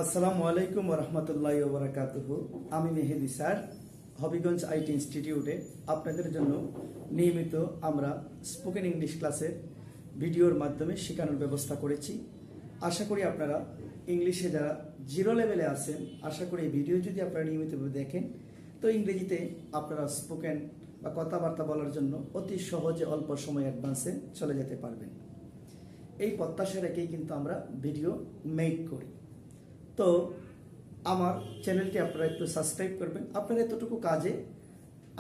আসসালামু আলাইকুম ওয়া রাহমাতুল্লাহি ওয়া বারাকাতুহু। আমি মেহেদী স্যার, হবিগঞ্জ আইটি ইনস্টিটিউটে আপনাদের জন্য নিয়মিত আমরা স্পোকেন ইংলিশ ক্লাসের ভিডিওর মাধ্যমে শেখানোর ব্যবস্থা করেছি। আশা করি আপনারা ইংলিশে যারা জিরো লেভেলে আছেন, আশা করি এই ভিডিও যদি আপনারা নিয়মিতভাবে দেখেন তো ইংরেজিতে আপনারা স্পোকেন বা কথাবার্তা বলার জন্য অতি সহজে অল্প সময় অ্যাডভান্সে চলে যেতে পারবেন। এই প্রত্যাশা রেখেই কিন্তু আমরা ভিডিও মেক করি। তো আমার চ্যানেলটি আপনারা একটু সাবস্ক্রাইব করবেন। আপনার এতটুকু কাজে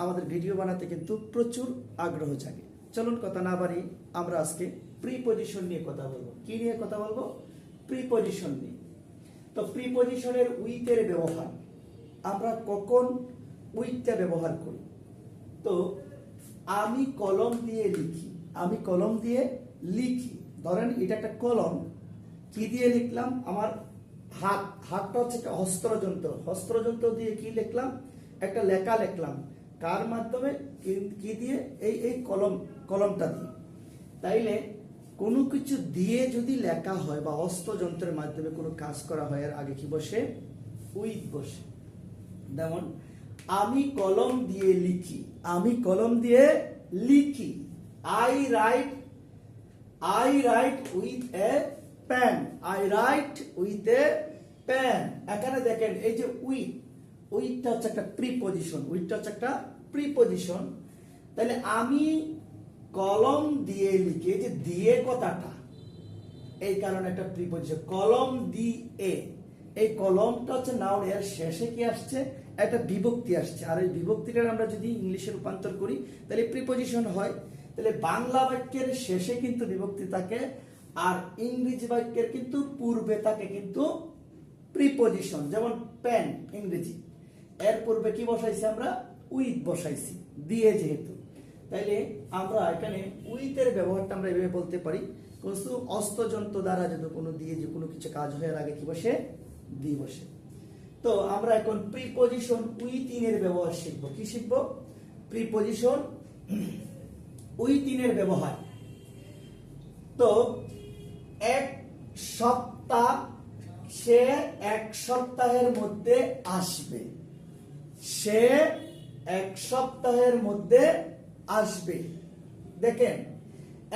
আমাদের ভিডিও বানাতে কিন্তু প্রচুর আগ্রহ জাগে। চলুন কথা না বাড়িয়ে আমরা আজকে প্রিপজিশন নিয়ে কথা বলবো। কি নিয়ে কথা বলবো? প্রিপজিশন নিয়ে। তো প্রিপজিশনের উইথের ব্যবহার আমরা কখন উইথটা ব্যবহার করি? তো আমি কলম দিয়ে লিখি, আমি কলম দিয়ে লিখি। ধরেন এটা একটা কলম, কি দিয়ে লিখলাম? আমার হাতটা হচ্ছে একটা হস্ত্রযন্ত্র দিয়ে কি লিখলাম? একটা লেখা লিখলাম। কার মাধ্যমে? কি দিয়ে? এই কলমটা দিয়ে। তাইলে কোনো কিছু দিয়ে যদি লেখা হয় বা হস্তযন্ত্রের মাধ্যমে কোনো কাজ করা হয়, এর আগে কি বসে? উইথ বসে। যেমন আমি কলম দিয়ে লিখি, আমি কলম দিয়ে লিখি। I write with a pen, I write with a pen. এখানে দেখেন এই যে উইথটা হচ্ছে একটা প্রিপজিশন, উইথটা হচ্ছে একটা প্রিপজিশন। তাহলে আমি কলম দিয়ে লিখি, এই যে দিয়ে কথাটা, এই কারণে একটা প্রিপজিশন। কলম দিয়ে, এই কলমটা হচ্ছে নাউন, এর শেষে কি আসছে? একটা বিভক্তি আসছে। আর এই বিভক্তিটা আমরা যদি ইংলিশে রূপান্তর করি তাহলে প্রিপজিশন হয়। তাহলে বাংলা বাক্যের শেষে কিন্তু বিভক্তি থাকে, আর ইংরেজি বাক্যের কিন্তু পূর্বে থাকে কিন্তু প্রিপজিশন। যেমন পেন ইংরেজি, এর পূর্বে কি বসাইছি? আমরা উইথ বসাইছি, দিয়ে যেহেতু। তাইলে আমরা এখানে উইথের ব্যবহারটা আমরা এভাবে বলতে পারি, কিন্তু হস্তযন্ত্র দ্বারা যদি কোনো দিয়ে যে কোনো কিছু কাজ হয় এর আগে কি বসে? দি বসে। তো আমরা এখন প্রিপজিশন উইথ ইন এর ব্যবহার শিখব। কি শিখব? প্রিপজিশন উইথ ইন এর ব্যবহার। তো এক সপ্তাহ, সে এক সপ্তাহের মধ্যে আসবে, সে এক সপ্তাহের মধ্যে আসবে। দেখেন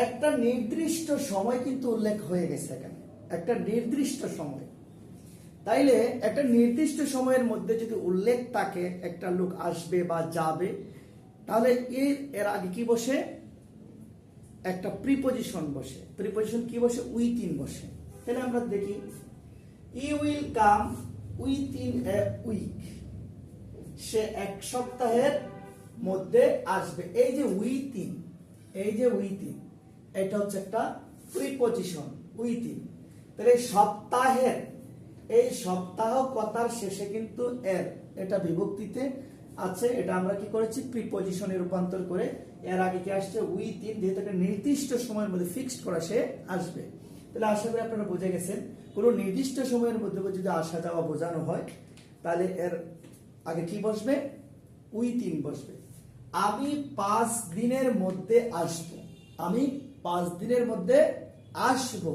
একটা নির্দিষ্ট সময় কিন্তু উল্লেখ হয়ে গেছে এখানে, একটা নির্দিষ্ট সময়। তাইলে একটা নির্দিষ্ট সময়ের মধ্যে যদি উল্লেখ থাকে একটা লোক আসবে বা যাবে, তাহলে এর আগে কি বসে? একটা প্রিপজিশন বসে। প্রিপজিশন কি বসে? উইথ ইন বসে। তাহলে আমরা দেখি, he will come within a week, সে এক সপ্তাহের মধ্যে আসবে। এই যে উইথ ইন, এই যে উইথ ইন, এটা হচ্ছে একটা প্রিপজিশন উইথ ইন। তাহলে সপ্তাহের, এই সপ্তাহ কথার শেষে কিন্তু এর, এটা বিভক্তিতে আছে, এটা আমরা কি করেছি? প্রিপজিশনে রূপান্তর করে এর আগে কি আসছে? With in. যেহেতু একটা নির্দিষ্ট সময়ের মধ্যে ফিক্সড করা, সে আসবে। তাহলে আশা করি আপনারা বুঝে গেছেন, কোনো নির্দিষ্ট সময়ের মধ্যে যদি আসা যাওয়া বোঝানো হয় তাহলে এর আগে কি বসবে? উইথ ইন বসবে। আমি 5 দিনের মধ্যে আসবো, আমি 5 দিনের মধ্যে আসবো।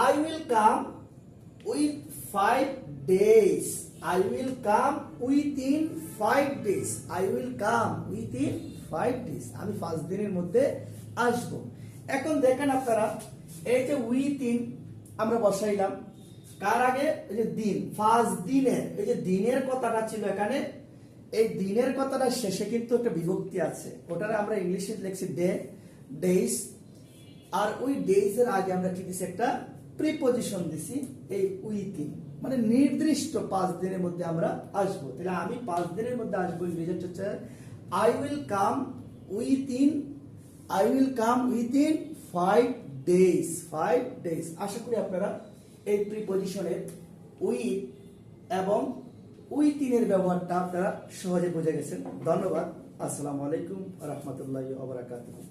I will come with 5 days, I will come within 5 days, I will come within 5 days, আমি 5 দিনের মধ্যে আসবো। এখন দেখেন আপনারা, এই যে উইথিন আমরা বসাইলাম, কার আগে? এই যে দিন, 5 দিনের, এই যে দিনের কথাটা ছিল এখানে, এই দিনের কথাটা শেষে কিন্তু একটা বিভক্তি আছে, ওটারে আমরা ইংলিশে লিখছি ডেইজ। আর ওই ডেইজ এর আগে আমরা কি দিছি? একটা প্রিপজিশন দিছি, এই উইথিন, মানে নির্দিষ্ট 5 দিনের মধ্যে আমরা আসবো। তাহলে আমি 5 দিনের মধ্যে আসবো, ইংরেজি হচ্ছে I will come within, I will come within 5 days, 5 days। আশা করি আপনারা এই প্রিপজিশনের উইথ এবং উইথিন এর ব্যবহারটা আপনারা সহজে বুঝে গেছেন। ধন্যবাদ। আসসালামু আলাইকুম ওয়া রাহমাতুল্লাহি ওয়া বারাকাতুহু।